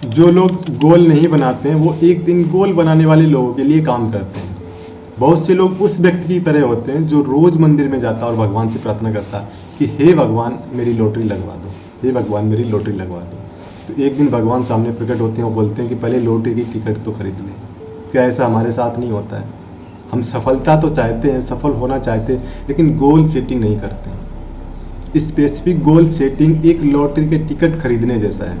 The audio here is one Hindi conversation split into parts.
जो लोग गोल नहीं बनाते हैं वो एक दिन गोल बनाने वाले लोगों के लिए काम करते हैं। बहुत से लोग उस व्यक्ति की तरह होते हैं जो रोज़ मंदिर में जाता है और भगवान से प्रार्थना करता है कि हे भगवान मेरी लॉटरी लगवा दो, हे भगवान मेरी लॉटरी लगवा दो। तो एक दिन भगवान सामने प्रकट होते हैं और बोलते हैं कि पहले लॉटरी की टिकट तो खरीद ले। क्या ऐसा हमारे साथ नहीं होता है? हम सफलता तो चाहते हैं, सफल होना चाहते हैं, लेकिन गोल सेटिंग नहीं करते हैं। स्पेसिफिक गोल सेटिंग एक लॉटरी के टिकट खरीदने जैसा है।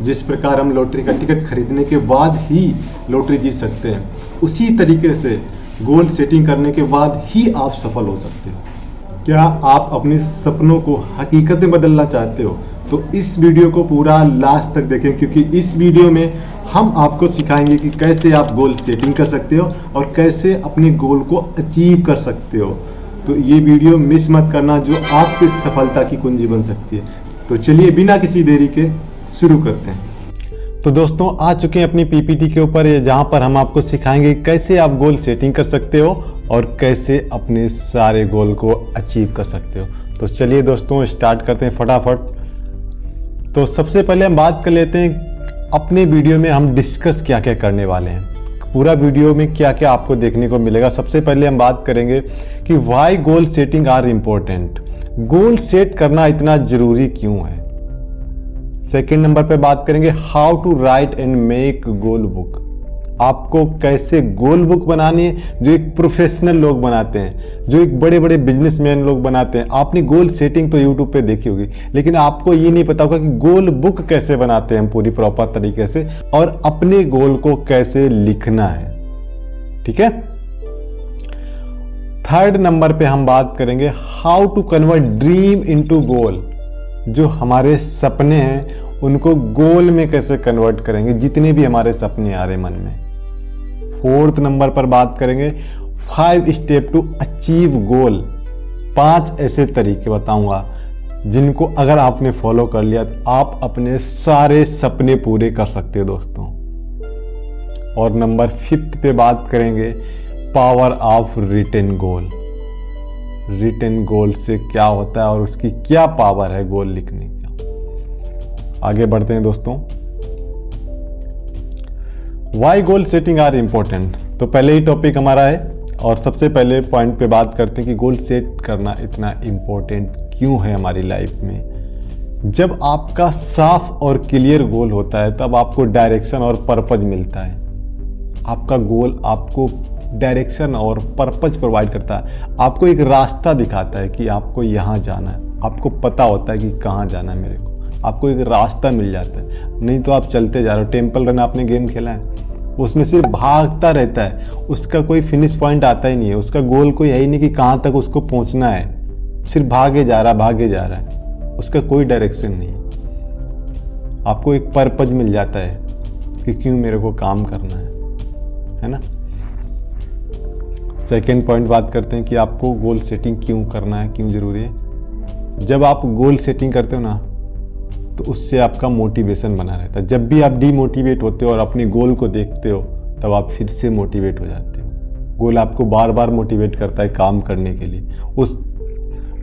जिस प्रकार हम लॉटरी का टिकट खरीदने के बाद ही लॉटरी जीत सकते हैं, उसी तरीके से गोल सेटिंग करने के बाद ही आप सफल हो सकते हैं। क्या आप अपने सपनों को हकीकत में बदलना चाहते हो? तो इस वीडियो को पूरा लास्ट तक देखें, क्योंकि इस वीडियो में हम आपको सिखाएंगे कि कैसे आप गोल सेटिंग कर सकते हो और कैसे अपने गोल को अचीव कर सकते हो। तो ये वीडियो मिस मत करना, जो आपकी सफलता की कुंजी बन सकती है। तो चलिए बिना किसी देरी के शुरू करते हैं। तो दोस्तों आ चुके हैं अपनी पीपीटी के ऊपर, जहाँ पर हम आपको सिखाएंगे कैसे आप गोल सेटिंग कर सकते हो और कैसे अपने सारे गोल को अचीव कर सकते हो। तो चलिए दोस्तों स्टार्ट करते हैं फटाफट। तो सबसे पहले हम बात कर लेते हैं अपने वीडियो में हम डिस्कस क्या क्या करने वाले हैं, पूरा वीडियो में क्या क्या आपको देखने को मिलेगा। सबसे पहले हम बात करेंगे कि why goal setting are important, goal set करना इतना जरूरी क्यों है। सेकंड नंबर पे बात करेंगे how to write and make goal book, आपको कैसे गोल बुक बनानी है जो एक प्रोफेशनल लोग बनाते हैं, जो एक बड़े बड़े बिजनेसमैन लोग बनाते हैं। आपने गोल सेटिंग तो यूट्यूब पे देखी होगी, लेकिन आपको ये नहीं पता होगा कि गोल बुक कैसे बनाते हैं हम पूरी प्रॉपर तरीके से, और अपने गोल को कैसे लिखना है। ठीक है। थर्ड नंबर पे हम बात करेंगे how to convert dream into goal, जो हमारे सपने हैं उनको गोल में कैसे कन्वर्ट करेंगे, जितने भी हमारे सपने आ रहे मन में। फोर्थ नंबर पर बात करेंगे 5 स्टेप टू अचीव गोल, 5 ऐसे तरीके बताऊंगा जिनको अगर आपने फॉलो कर लिया तो आप अपने सारे सपने पूरे कर सकते हो दोस्तों। और नंबर 5 पे बात करेंगे power of written goal, written goal से क्या होता है और उसकी क्या पावर है गोल लिखने का। आगे बढ़ते हैं दोस्तों। Why goal setting are important, तो पहले ही टॉपिक हमारा है और सबसे पहले पॉइंट पे बात करते हैं कि गोल सेट करना इतना इंपॉर्टेंट क्यों है हमारी लाइफ में। जब आपका साफ और क्लियर गोल होता है तब आपको डायरेक्शन और पर्पज मिलता है। आपका गोल आपको डायरेक्शन और पर्पज प्रोवाइड करता है, आपको एक रास्ता दिखाता है कि आपको यहाँ जाना है, आपको पता होता है कि कहाँ जाना है मेरे को, आपको एक रास्ता मिल जाता है। नहीं तो आप चलते जा रहे हो, टेम्पल रन आपने गेम खेला है, उसमें सिर्फ भागता रहता है, उसका कोई फिनिश पॉइंट आता ही नहीं है, उसका गोल कोई है ही नहीं कि कहाँ तक उसको पहुँचना है, सिर्फ भागे जा रहा है, उसका कोई डायरेक्शन नहीं है। आपको एक पर्पज मिल जाता है कि क्यों मेरे को काम करना है ना। सेकेंड पॉइंट बात करते हैं कि आपको गोल सेटिंग क्यों करना है, क्यों जरूरी है। जब आप गोल सेटिंग करते हो ना तो उससे आपका मोटिवेशन बना रहता है। जब भी आप डीमोटिवेट होते हो और अपने गोल को देखते हो तब आप फिर से मोटिवेट हो जाते हो। गोल आपको बार बार मोटिवेट करता है काम करने के लिए, उस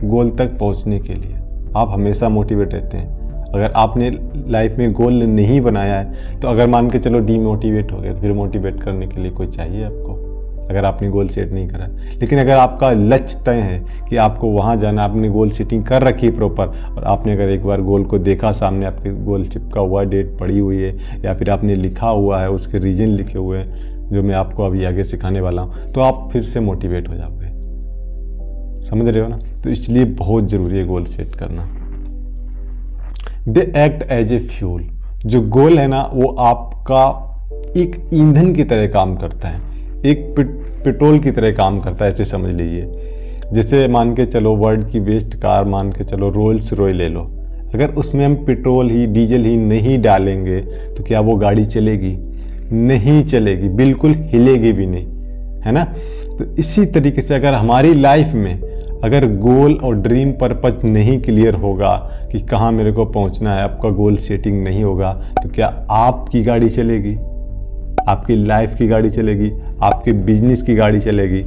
गोल तक पहुंचने के लिए आप हमेशा मोटिवेट रहते हैं। अगर आपने लाइफ में गोल नहीं बनाया है तो अगर मान के चलो डीमोटिवेट हो गए तो फिर मोटिवेट करने के लिए कोई चाहिए आपको, अगर आपने गोल सेट नहीं करा। लेकिन अगर आपका लक्ष्य तय है कि आपको वहाँ जाना, आपने गोल सेटिंग कर रखी है प्रॉपर, और आपने अगर एक बार गोल को देखा, सामने आपके गोल चिपका हुआ, डेट पड़ी हुई है या फिर आपने लिखा हुआ है, उसके रीजन लिखे हुए हैं जो मैं आपको अभी आगे सिखाने वाला हूँ, तो आप फिर से मोटिवेट हो जाओगे। समझ रहे हो ना। तो इसलिए बहुत ज़रूरी है गोल सेट करना। They act as a fuel, जो गोल है ना वो आपका एक ईंधन की तरह काम करता है, एक पेट्रोल की तरह काम करता है, ऐसे समझ लीजिए। जैसे मान के चलो वर्ल्ड की बेस्ट कार मान के चलो रोल्स रॉय ले लो, अगर उसमें हम पेट्रोल ही डीजल ही नहीं डालेंगे तो क्या वो गाड़ी चलेगी? नहीं चलेगी, बिल्कुल हिलेगी भी नहीं, है ना। तो इसी तरीके से अगर हमारी लाइफ में अगर गोल और ड्रीम पर्पज नहीं क्लियर होगा कि कहाँ मेरे को पहुँचना है, आपका गोल सेटिंग नहीं होगा, तो क्या आपकी गाड़ी चलेगी? आपकी लाइफ की गाड़ी चलेगी? आपके बिजनेस की गाड़ी चलेगी?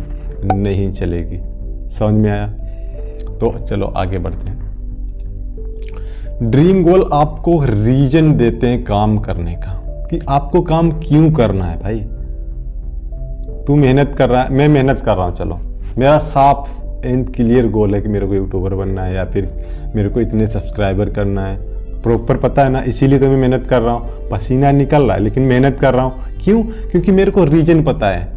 नहीं चलेगी। समझ में आया? तो चलो आगे बढ़ते हैं। ड्रीम गोल आपको रीजन देते हैं काम करने का, कि आपको काम क्यों करना है। भाई तू मेहनत कर रहा है, मैं मेहनत कर रहा हूँ, चलो मेरा साफ एंड क्लियर गोल है कि मेरे को यूट्यूबर बनना है या फिर मेरे को इतने सब्सक्राइबर करना है, प्रॉपर पता है ना, इसीलिए तो मैं मेहनत कर रहा हूँ। पसीना निकल रहा है लेकिन मेहनत कर रहा हूँ, क्यों? क्योंकि मेरे को रीजन पता है,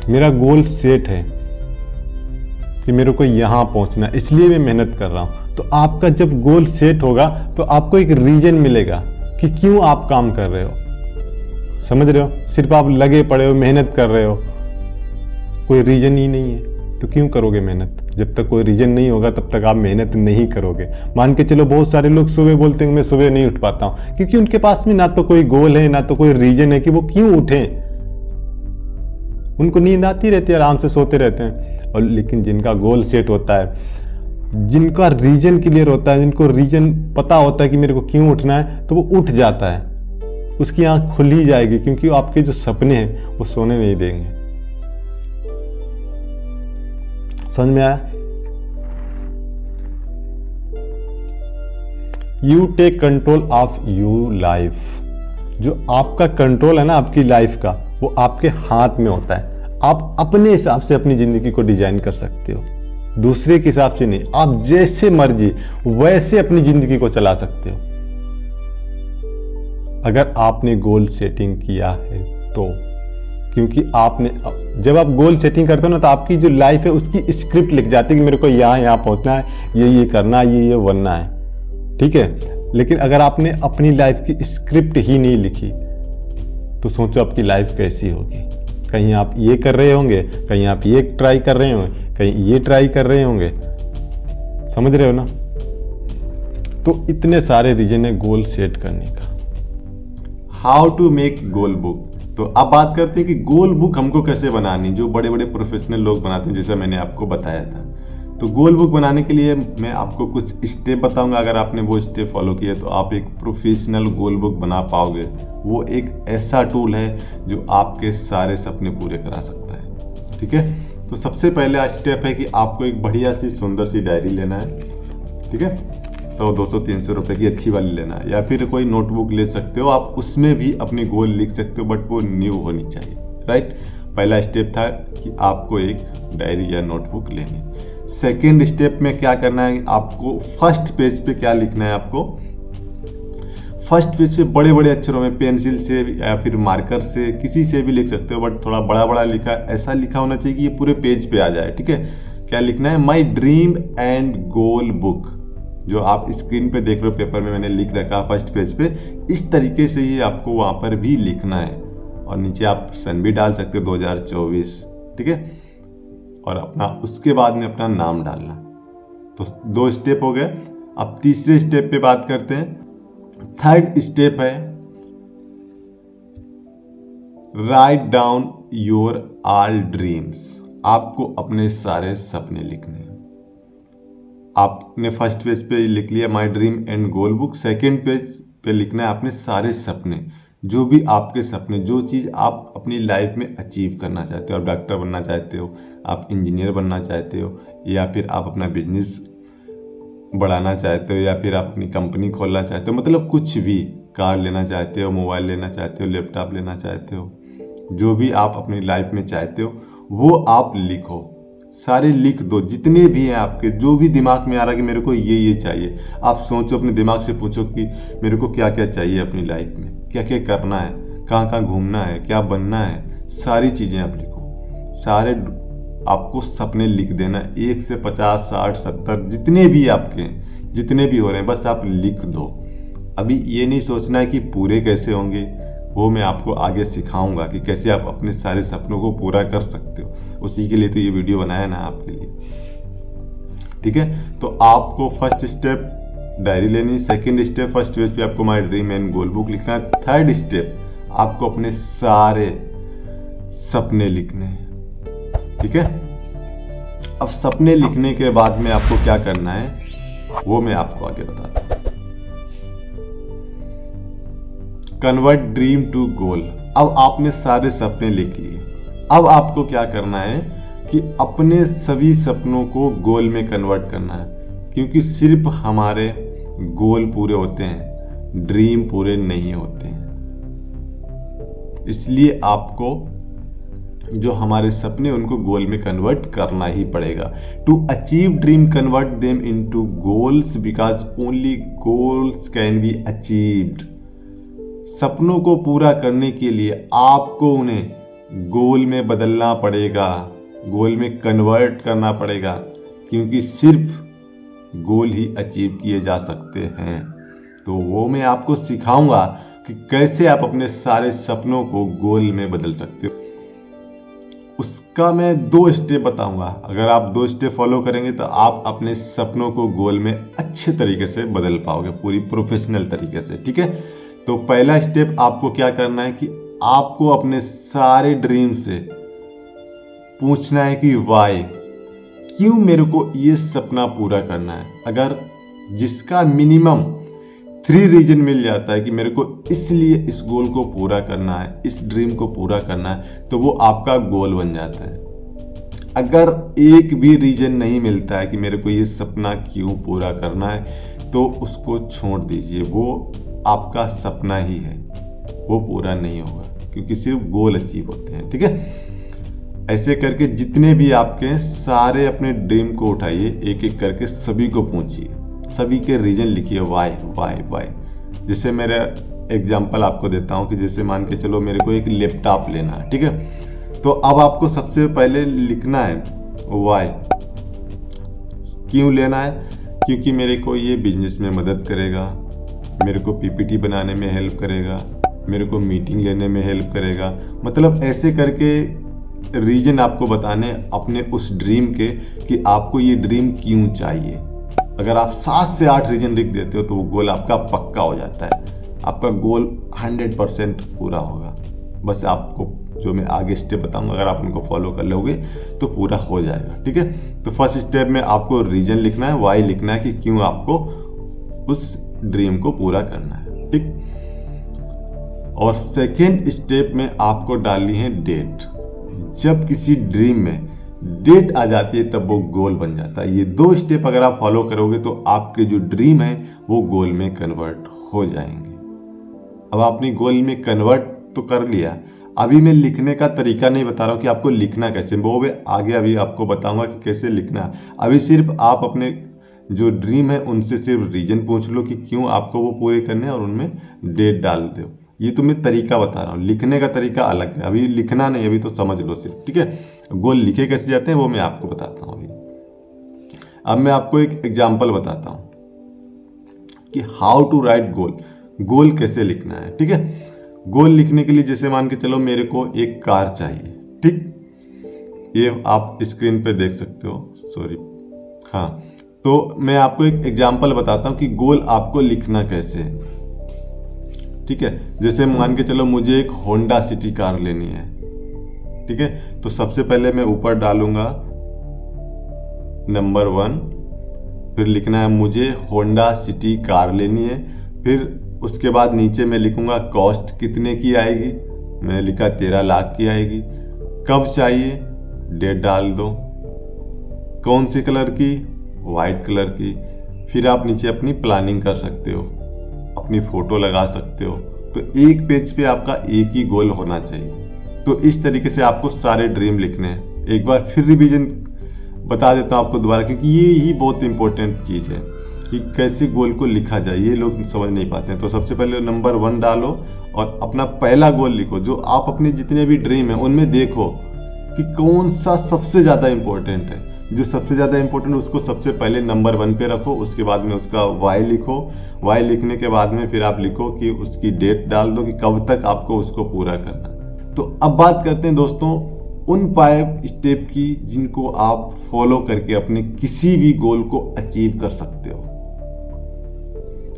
मेरा गोल सेट है कि मेरे को यहाँ पहुँचना है, इसलिए मैं मेहनत कर रहा हूँ। तो आपका जब गोल सेट होगा तो आपको एक रीजन मिलेगा कि क्यों आप काम कर रहे हो। समझ रहे हो? सिर्फ आप लगे पड़े हो, मेहनत कर रहे हो, कोई रीजन ही नहीं है तो क्यों करोगे मेहनत? जब तक कोई रीजन नहीं होगा तब तक आप मेहनत नहीं करोगे। मान के चलो बहुत सारे लोग सुबह बोलते हैं मैं सुबह नहीं उठ पाता हूँ, क्योंकि उनके पास में ना तो कोई गोल है ना तो कोई रीजन है कि वो क्यों उठें। उनको नींद आती रहती है, आराम से सोते रहते हैं। और लेकिन जिनका गोल सेट होता है, जिनका रीजन क्लियर होता है, जिनको रीजन पता होता है कि मेरे को क्यों उठना है, तो वो उठ जाता है, उसकी आँख खुल ही जाएगी, क्योंकि आपके जो सपने हैं वो सोने नहीं देंगे। समझ में आया? You take control of you life. जो आपका कंट्रोल है ना आपकी लाइफ का, वो आपके हाथ में होता है। आप अपने हिसाब से अपनी जिंदगी को डिजाइन कर सकते हो, दूसरे के हिसाब से नहीं। आप जैसे मर्जी वैसे अपनी जिंदगी को चला सकते हो, अगर आपने गोल सेटिंग किया है तो। क्योंकि आपने, जब आप गोल सेटिंग करते हो ना, तो आपकी जो लाइफ है उसकी स्क्रिप्ट लिख जाती है कि मेरे को यहाँ पहुंचना है, ये करना है, ये बनना है, ठीक है। लेकिन अगर आपने अपनी लाइफ की स्क्रिप्ट ही नहीं लिखी तो सोचो आपकी लाइफ कैसी होगी। कहीं आप ये कर रहे होंगे, कहीं आप ये ट्राई कर रहे होंगे, कहीं ये ट्राई कर रहे होंगे। समझ रहे हो ना? तो इतने सारे रीजन है गोल सेट करने का। How to make goal book. तो अब बात करते हैं कि गोल बुक हमको कैसे बनानी, जो बड़े बड़े प्रोफेशनल लोग बनाते हैं, जैसा मैंने आपको बताया था। तो गोल बुक बनाने के लिए मैं आपको कुछ स्टेप बताऊंगा। अगर आपने वो स्टेप फॉलो किए तो आप एक प्रोफेशनल गोल बुक बना पाओगे। वो एक ऐसा टूल है जो आपके सारे सपने पूरे करा सकता है, ठीक है। तो सबसे पहला स्टेप है कि आपको एक बढ़िया सी सुंदर सी डायरी लेना है, ठीक है। 100, 200, 300 रुपए की अच्छी वाली लेना है, या फिर कोई नोटबुक ले सकते हो आप, उसमें भी अपने गोल लिख सकते हो, बट वो न्यू होनी चाहिए, राइट। पहला स्टेप था कि आपको एक डायरी या नोटबुक लेनी। सेकेंड स्टेप में क्या करना है, आपको फर्स्ट पेज पे क्या लिखना है। आपको फर्स्ट पेज पे बड़े बड़े अक्षरों में पेंसिल से या फिर मार्कर से किसी से भी लिख सकते हो, बट थोड़ा बड़ा बड़ा लिखा, ऐसा लिखा होना चाहिए कि ये पूरे पेज पे आ जाए, ठीक है। क्या लिखना है? My dream and goal book. जो आप स्क्रीन पे देख रहे हो, पेपर में मैंने लिख रखा फर्स्ट पेज पे, इस तरीके से ही आपको वहाँ पर भी लिखना है। और नीचे आप सन भी डाल सकते हो 2024, ठीक है। और अपना उसके बाद में अपना नाम डालना। तो 2 स्टेप हो गए। अब तीसरे स्टेप पे बात करते हैं। थर्ड स्टेप है write down your all dreams. आपको अपने सारे सपने लिखने हैं। आपने फर्स्ट पेज पे लिख लिया my dream and goal book. Second page पे लिखना है अपने सारे सपने, जो भी आपके सपने, जो चीज़ आप अपनी लाइफ में अचीव करना चाहते हो। आप डॉक्टर बनना चाहते हो, आप इंजीनियर बनना चाहते हो, या फिर आप अपना बिजनेस बढ़ाना चाहते हो, या फिर आप अपनी कंपनी खोलना चाहते हो, मतलब कुछ भी, कार लेना चाहते हो, मोबाइल लेना चाहते हो, लैपटॉप लेना चाहते हो, जो भी आप अपनी लाइफ में चाहते हो वो आप लिखो, सारे लिख दो, जितने भी हैं आपके, जो भी दिमाग में आ रहा है कि मेरे को ये चाहिए। आप सोचो, अपने दिमाग से पूछो कि मेरे को क्या क्या चाहिए अपनी लाइफ में, क्या क्या करना है, कहाँ कहाँ घूमना है, क्या बनना है, सारी चीज़ें आप लिखो। सारे आपको सपने लिख देना, 1 से 50, 60, 70 जितने भी आपके हैं, जितने भी हो रहे हैं, बस आप लिख दो। अभी ये नहीं सोचना है कि पूरे कैसे होंगे, वो मैं आपको आगे सिखाऊंगा कि कैसे आप अपने सारे सपनों को पूरा कर सकते हो। उसी के लिए तो ये वीडियो बनाया ना आपके लिए, ठीक है। तो आपको फर्स्ट स्टेप डायरी लेनी, सेकंड स्टेप फर्स्ट पेज पे आपको my dream and goal book लिखना है, थर्ड स्टेप आपको अपने सारे सपने लिखने हैं, ठीक है। अब सपने लिखने के बाद में आपको क्या करना है वो मैं आपको आगे बताता हूँ। कन्वर्ट ड्रीम टू गोल। अब आपने सारे सपने लिख लिए, अब आपको क्या करना है कि अपने सभी सपनों को गोल में कन्वर्ट करना है। क्योंकि सिर्फ हमारे गोल पूरे होते हैं, ड्रीम पूरे नहीं होते हैं। इसलिए आपको जो हमारे सपने उनको गोल में कन्वर्ट करना ही पड़ेगा। To achieve dream convert them into goals because only goals can be achieved. सपनों को पूरा करने के लिए आपको उन्हें गोल में बदलना पड़ेगा, गोल में कन्वर्ट करना पड़ेगा, क्योंकि सिर्फ गोल ही अचीव किए जा सकते हैं। तो वो मैं आपको सिखाऊंगा कि कैसे आप अपने सारे सपनों को गोल में बदल सकते हो। उसका मैं 2 स्टेप बताऊंगा। अगर आप 2 स्टेप फॉलो करेंगे तो आप अपने सपनों को गोल में अच्छे तरीके से बदल पाओगे, पूरी प्रोफेशनल तरीके से। ठीक है, तो पहला स्टेप आपको क्या करना है कि आपको अपने सारे ड्रीम से पूछना है कि वाई, क्यों मेरे को ये सपना पूरा करना है। अगर जिसका मिनिमम 3 रीजन मिल जाता है कि मेरे को इसलिए इस गोल को पूरा करना है, इस ड्रीम को पूरा करना है, तो वो आपका गोल बन जाता है। अगर एक भी रीजन नहीं मिलता है कि मेरे को ये सपना क्यों पूरा करना है, तो उसको छोड़ दीजिए, वो आपका सपना ही है, वो पूरा नहीं होगा, क्योंकि सिर्फ गोल अचीव होते हैं। ठीक है, ऐसे करके जितने भी आपके सारे अपने ड्रीम को उठाइए, एक एक करके सभी को पूछिए, सभी के रीजन लिखिए, वाई वाई वाई। जैसे मेरा एग्जांपल आपको देता हूँ कि जैसे मान के चलो मेरे को एक लैपटॉप लेना है। ठीक है, तो अब आपको सबसे पहले लिखना है वाई, क्यों लेना है, क्योंकि मेरे को ये बिजनेस में मदद करेगा, मेरे को पीपीटी बनाने में हेल्प करेगा, मेरे को मीटिंग लेने में हेल्प करेगा। मतलब ऐसे करके रीजन आपको बताने अपने उस ड्रीम के कि आपको ये ड्रीम क्यों चाहिए। अगर आप 7 से 8 रीजन लिख देते हो तो वो गोल आपका पक्का हो जाता है, आपका गोल 100% पूरा होगा। बस आपको जो मैं आगे स्टेप बताऊंगा, अगर आप उनको फॉलो कर लोगे तो पूरा हो जाएगा। ठीक है, तो फर्स्ट स्टेप में आपको रीजन लिखना है, वाई लिखना है कि क्यों आपको उस ड्रीम को पूरा करना है। ठीक, और सेकेंड स्टेप में आपको डालनी है डेट। जब किसी ड्रीम में डेट आ जाती है तब वो गोल बन जाता है। ये 2 स्टेप अगर आप फॉलो करोगे तो आपके जो ड्रीम है वो गोल में कन्वर्ट हो जाएंगे। अब आपने गोल में कन्वर्ट तो कर लिया, अभी मैं लिखने का तरीका नहीं बता रहा हूँ कि आपको लिखना कैसे, वो मैं आगे अभी आपको बताऊंगा कि कैसे लिखना है। अभी सिर्फ आप अपने जो ड्रीम है उनसे सिर्फ रीजन पूछ लो कि क्यों आपको वो पूरे करने हैं और उनमें डेट डाल दो। ये तो मैं तरीका बता रहा हूँ, लिखने का तरीका अलग है, अभी लिखना नहीं, अभी तो समझ लो सिर्फ। ठीक है, गोल लिखे कैसे जाते हैं वो मैं आपको बताता हूँ अभी। अब मैं आपको एक एग्जांपल बताता हूँ कि हाउ टू राइट गोल, गोल कैसे लिखना है। ठीक है, गोल लिखने के लिए जैसे मान के चलो मेरे को एक कार चाहिए। ठीक, ये आप स्क्रीन पे देख सकते हो, सॉरी। हाँ, तो मैं आपको एक एग्जांपल बताता हूँ कि गोल आपको लिखना कैसे है। ठीक है, जैसे मान के चलो मुझे एक होंडा सिटी कार लेनी है। ठीक है, तो सबसे पहले मैं ऊपर डालूंगा नंबर 1, फिर लिखना है मुझे होंडा सिटी कार लेनी है। फिर उसके बाद नीचे मैं लिखूंगा कॉस्ट कितने की आएगी, मैंने लिखा 13 लाख की आएगी। कब चाहिए, डेट डाल दो। कौन सी कलर की, वाइट कलर की। फिर आप नीचे अपनी प्लानिंग कर सकते हो, अपनी फोटो लगा सकते हो। तो एक पेज पे आपका एक ही गोल होना चाहिए। तो इस तरीके से आपको सारे ड्रीम लिखने हैं। एक बार फिर रिवीजन बता देता हूँ आपको दोबारा, क्योंकि ये ही बहुत इंपॉर्टेंट चीज़ है कि कैसे गोल को लिखा जाए, ये लोग समझ नहीं पाते हैं। तो सबसे पहले नंबर 1 डालो और अपना पहला गोल लिखो। जो आप अपने जितने भी ड्रीम हैं उनमें देखो कि कौन सा सबसे ज़्यादा इम्पोर्टेंट है। जो सबसे ज़्यादा इम्पोर्टेंट है उसको सबसे पहले नंबर 1 पे रखो। उसके बाद में उसका वाई लिखो। वाई लिखने के बाद में फिर आप लिखो कि उसकी डेट डाल दो कि कब तक आपको उसको पूरा करना। तो अब बात करते हैं दोस्तों उन 5 स्टेप की जिनको आप फॉलो करके अपने किसी भी गोल को अचीव कर सकते हो।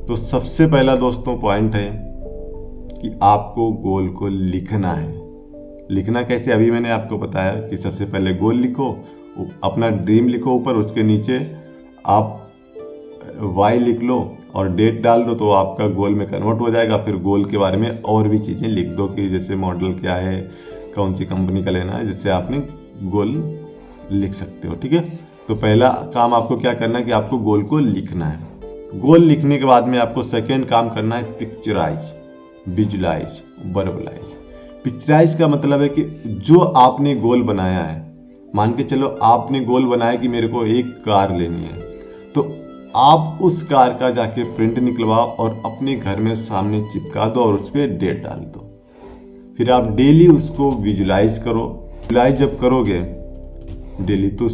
तो सबसे पहला दोस्तों पॉइंट है कि आपको गोल को लिखना है। लिखना कैसे, अभी मैंने आपको बताया कि सबसे पहले गोल लिखो, अपना ड्रीम लिखो ऊपर, उसके नीचे आप वाई लिख लो और डेट डाल दो, तो आपका गोल में कन्वर्ट हो जाएगा। फिर गोल के बारे में और भी चीज़ें लिख दो कि जैसे मॉडल क्या है, कौन सी कंपनी का लेना है, जिससे आपने गोल लिख सकते हो। ठीक है, तो पहला काम आपको क्या करना है कि आपको गोल को लिखना है। गोल लिखने के बाद में आपको सेकेंड काम करना है पिक्चराइज, विजुलाइज, वर्बलाइज। पिक्चराइज का मतलब है कि जो आपने गोल बनाया है, मान के चलो आपने गोल बनाया कि मेरे को एक कार लेनी है, तो आप उस कार का जाके प्रिंट निकलवाओ और अपने घर में सामने चिपका दो और उस पर डेट डाल दो। फिर आप डेली उसको विजुलाइज करो। विजुलाइज जब करोगे डेली तो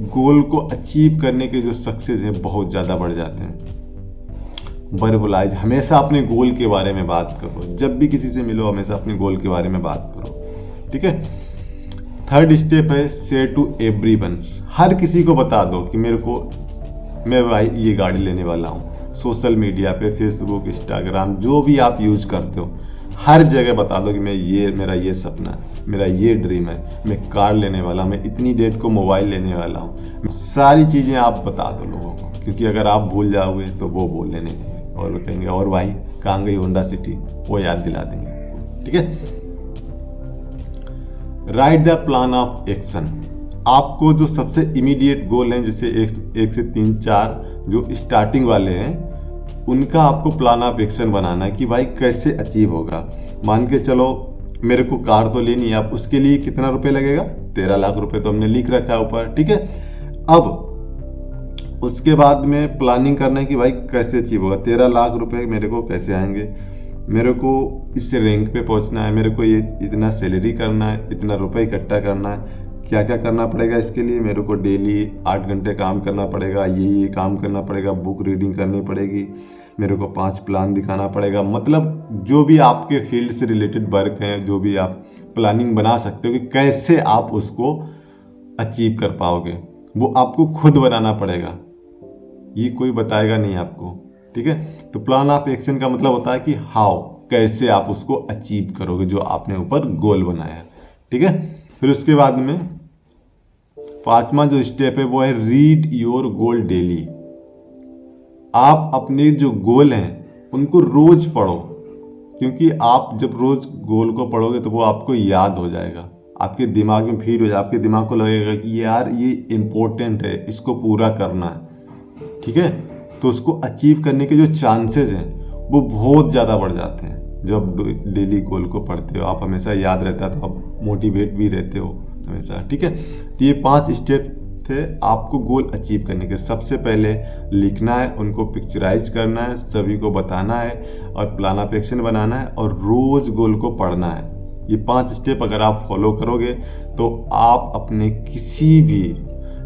गोल को अचीव करने के जो सक्सेस हैं बहुत ज़्यादा बढ़ जाते हैं। वर्बलाइज, हमेशा अपने गोल के बारे में बात करो। जब भी किसी से मिलो हमेशा अपने गोल के बारे में बात करो, ठीक है। थर्ड स्टेप है शेयर टू एवरीवन। हर किसी को बता दो कि मैं भाई ये गाड़ी लेने वाला हूँ। सोशल मीडिया पे, फेसबुक, इंस्टाग्राम, जो भी आप यूज करते हो हर जगह बता दो कि मेरा ये सपना है, मेरा ये ड्रीम है, मैं कार लेने वाला हूँ, मैं इतनी डेट को मोबाइल लेने वाला हूँ। सारी चीज़ें आप बता दो लोगों को, क्योंकि अगर आप भूल जाओगे तो वो बोलने नहीं देंगे और वो कहेंगे और भाई कहाँ गई होंडा सिटी, वो याद दिला देंगे, ठीक है। Right the plan of action. आपको जो सबसे इमीडिएट गोल हैं, जैसे एक से 3, 4 जो स्टार्टिंग वाले हैं, उनका आपको प्लान ऑफ एक्शन बनाना है कि भाई कैसे अचीव होगा। मान के चलो मेरे को कार तो लेनी है, अब उसके लिए कितना रुपए लगेगा, 13 लाख रुपए तो हमने लिख रखा है ऊपर, ठीक है। अब उसके बाद में प्लानिंग करना है कि भाई कैसे अचीव होगा। 13 लाख रुपए मेरे को कैसे आएंगे, मेरे को इस रैंक पे पहुंचना है, मेरे को ये इतना सैलरी करना है, इतना रुपए इकट्ठा करना है, क्या क्या करना पड़ेगा इसके लिए। मेरे को डेली 8 घंटे काम करना पड़ेगा, ये काम करना पड़ेगा, बुक रीडिंग करनी पड़ेगी, मेरे को 5 प्लान दिखाना पड़ेगा। मतलब जो भी आपके फील्ड से रिलेटेड वर्क हैं, जो भी आप प्लानिंग बना सकते हो कि कैसे आप उसको अचीव कर पाओगे, वो आपको खुद बनाना पड़ेगा, ये कोई बताएगा नहीं आपको, ठीक है। तो प्लान ऑफ एक्शन का मतलब होता है कि हाउ, कैसे आप उसको अचीव करोगे जो आपने ऊपर गोल बनाया है, ठीक है। फिर उसके बाद में 5वां जो स्टेप है वो है रीड योर गोल डेली। आप अपने जो गोल हैं उनको रोज पढ़ो, क्योंकि आप जब रोज गोल को पढ़ोगे तो वो आपको याद हो जाएगा, आपके दिमाग में फीड हो जाएगा, आपके दिमाग को लगेगा कि यार ये इम्पोर्टेंट है, इसको पूरा करना है, ठीक है। तो उसको अचीव करने के जो चांसेस हैं वो बहुत ज़्यादा बढ़ जाते हैं जब डेली गोल को पढ़ते हो। आप हमेशा याद रहता है तो आप मोटिवेट भी रहते हो हमेशा, ठीक है। तो ये 5 स्टेप थे आपको गोल अचीव करने के। सबसे पहले लिखना है, उनको पिक्चराइज करना है, सभी को बताना है और प्लान ऑफ एक्शन बनाना है और रोज गोल को पढ़ना है। ये 5 स्टेप अगर आप फॉलो करोगे तो आप अपने किसी भी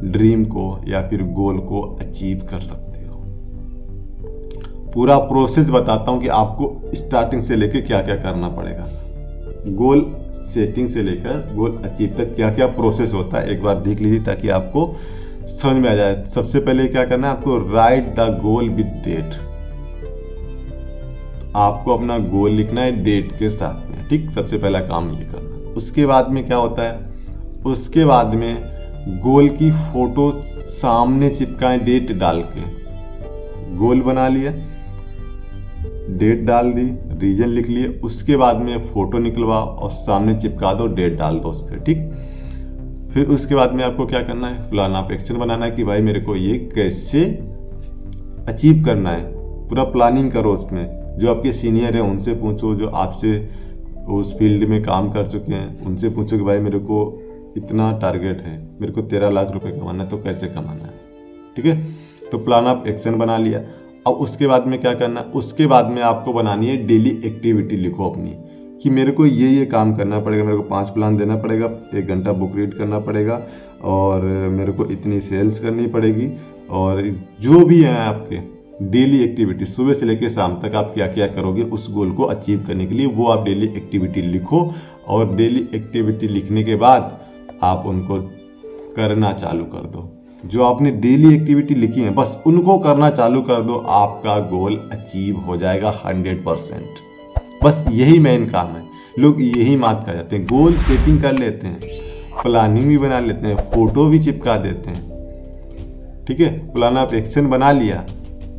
ड्रीम को या फिर गोल को अचीव कर सकते हो। पूरा प्रोसेस बताता हूँ कि आपको स्टार्टिंग से लेकर क्या क्या करना पड़ेगा, गोल सेटिंग से लेकर गोल अचीव तक क्या क्या प्रोसेस होता है, एक बार देख लीजिए ताकि आपको समझ में आ जाए। सबसे पहले क्या करना है, आपको write the goal with date. आपको अपना गोल लिखना है डेट के साथ में, ठीक। सबसे पहला काम ये करना। उसके बाद में क्या होता है, उसके बाद में गोल की फोटो सामने चिपकाएं डेट डाल के। गोल बना लिया, डेट डाल दी, रीजन लिख लिए, उसके बाद में फोटो निकलवाओ और सामने चिपका दो, डेट डाल दो उस पर, ठीक। फिर उसके बाद में आपको क्या करना है, प्लान ऑफ एक्शन बनाना है कि भाई मेरे को ये कैसे अचीव करना है। पूरा प्लानिंग करो, उसमें जो आपके सीनियर हैं उनसे पूछो, जो आपसे उस फील्ड में काम कर चुके हैं उनसे पूछो कि भाई मेरे को इतना टारगेट है, मेरे को 13 लाख रुपए कमाना है, तो कैसे कमाना है, ठीक है। तो प्लान ऑफ एक्शन बना लिया। अब उसके बाद में क्या करना, उसके बाद में आपको बनानी है डेली एक्टिविटी। लिखो अपनी कि मेरे को ये काम करना पड़ेगा, मेरे को 5 प्लान देना पड़ेगा, 1 घंटा बुक रीड करना पड़ेगा और मेरे को इतनी सेल्स करनी पड़ेगी। और जो भी है आपके डेली एक्टिविटी, सुबह से लेकर शाम तक आप क्या क्या करोगे उस गोल को अचीव करने के लिए, वो आप डेली एक्टिविटी लिखो। और डेली एक्टिविटी लिखने के बाद आप उनको करना चालू कर दो। जो आपने डेली एक्टिविटी लिखी है बस उनको करना चालू कर दो, आपका गोल अचीव हो जाएगा 100%। बस यही मेन काम है। लोग यही मात कर जाते हैं, गोल सेटिंग कर लेते हैं, प्लानिंग भी बना लेते हैं, फोटो भी चिपका देते हैं, ठीक है। प्लान ऑफ एक्शन बना लिया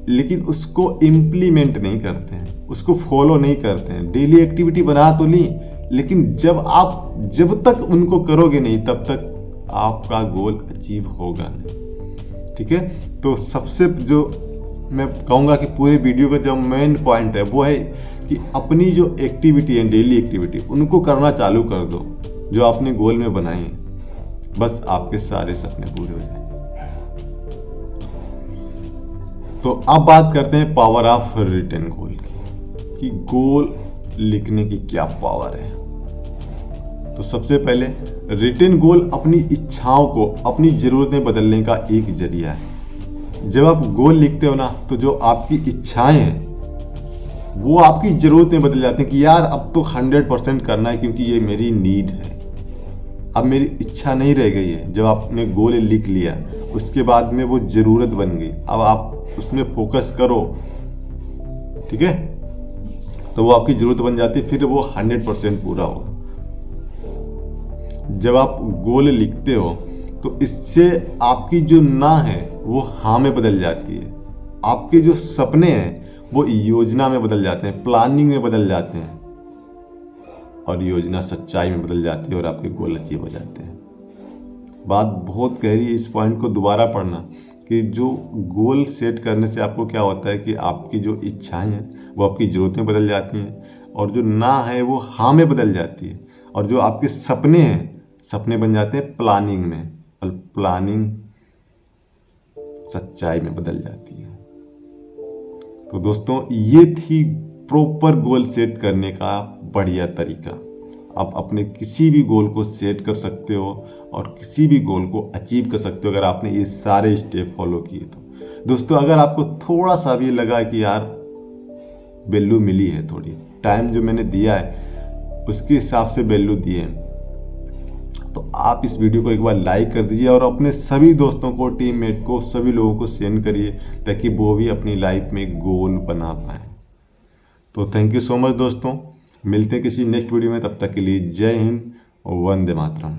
लेकिन उसको इम्प्लीमेंट नहीं करते हैं, उसको फॉलो नहीं करते हैं। डेली एक्टिविटी बना तो ली लेकिन जब तक उनको करोगे नहीं तब तक आपका गोल अचीव होगा नहीं। ठीक है। तो सबसे जो मैं कहूँगा कि पूरे वीडियो का जो मेन पॉइंट है वो है कि अपनी जो एक्टिविटी है, डेली एक्टिविटी, उनको करना चालू कर दो जो आपने गोल में बनाई है। बस आपके सारे सपने पूरे हो जाएंगे। तो अब बात करते हैं पावर ऑफ रिटन गोल की, कि गोल लिखने की क्या पावर है। तो सबसे पहले रिटन गोल अपनी इच्छाओं को अपनी ज़रूरतें बदलने का एक जरिया है। जब आप गोल लिखते हो ना, तो जो आपकी इच्छाएं हैं वो आपकी ज़रूरतें बदल जाती हैं कि यार अब तो 100% करना है क्योंकि ये मेरी नीड है, अब मेरी इच्छा नहीं रह गई है। जब आपने गोल लिख लिया उसके बाद में वो ज़रूरत बन गई, अब आप उसमें फोकस करो, ठीक है, तो वो आपकी ज़रूरत बन जाती है, फिर वो 100% पूरा होगा। जब आप गोल लिखते हो तो इससे आपकी जो ना है वो हाँ में बदल जाती है, आपके जो सपने हैं वो योजना में बदल जाते हैं, प्लानिंग में बदल जाते हैं, और योजना सच्चाई में बदल जाती है और आपके गोल अचीव हो जाते हैं। बात बहुत गहरी है, इस पॉइंट को दोबारा पढ़ना कि जो गोल सेट करने से आपको क्या होता है कि आपकी जो इच्छाएं हैं वो आपकी ज़रूरतें बदल जाती हैं, और जो ना है वो हाँ में बदल जाती है, और जो आपके सपने हैं सपने बन जाते हैं प्लानिंग में, और प्लानिंग सच्चाई में बदल जाती है। तो दोस्तों ये थी प्रॉपर गोल सेट करने का बढ़िया तरीका। आप अपने किसी भी गोल को सेट कर सकते हो और किसी भी गोल को अचीव कर सकते हो अगर आपने ये सारे स्टेप फॉलो किए तो। दोस्तों अगर आपको थोड़ा सा भी लगा कि यार वैल्यू मिली है, थोड़ी टाइम जो मैंने दिया है उसके हिसाब से वैल्यू दिए हैं, तो आप इस वीडियो को एक बार लाइक कर दीजिए और अपने सभी दोस्तों को, टीममेट को, सभी लोगों को सेंड करिए ताकि वो भी अपनी लाइफ में गोल बना पाएँ। तो थैंक यू सो मच दोस्तों, मिलते हैं किसी नेक्स्ट वीडियो में, तब तक के लिए जय हिंद और वंदे मातरम।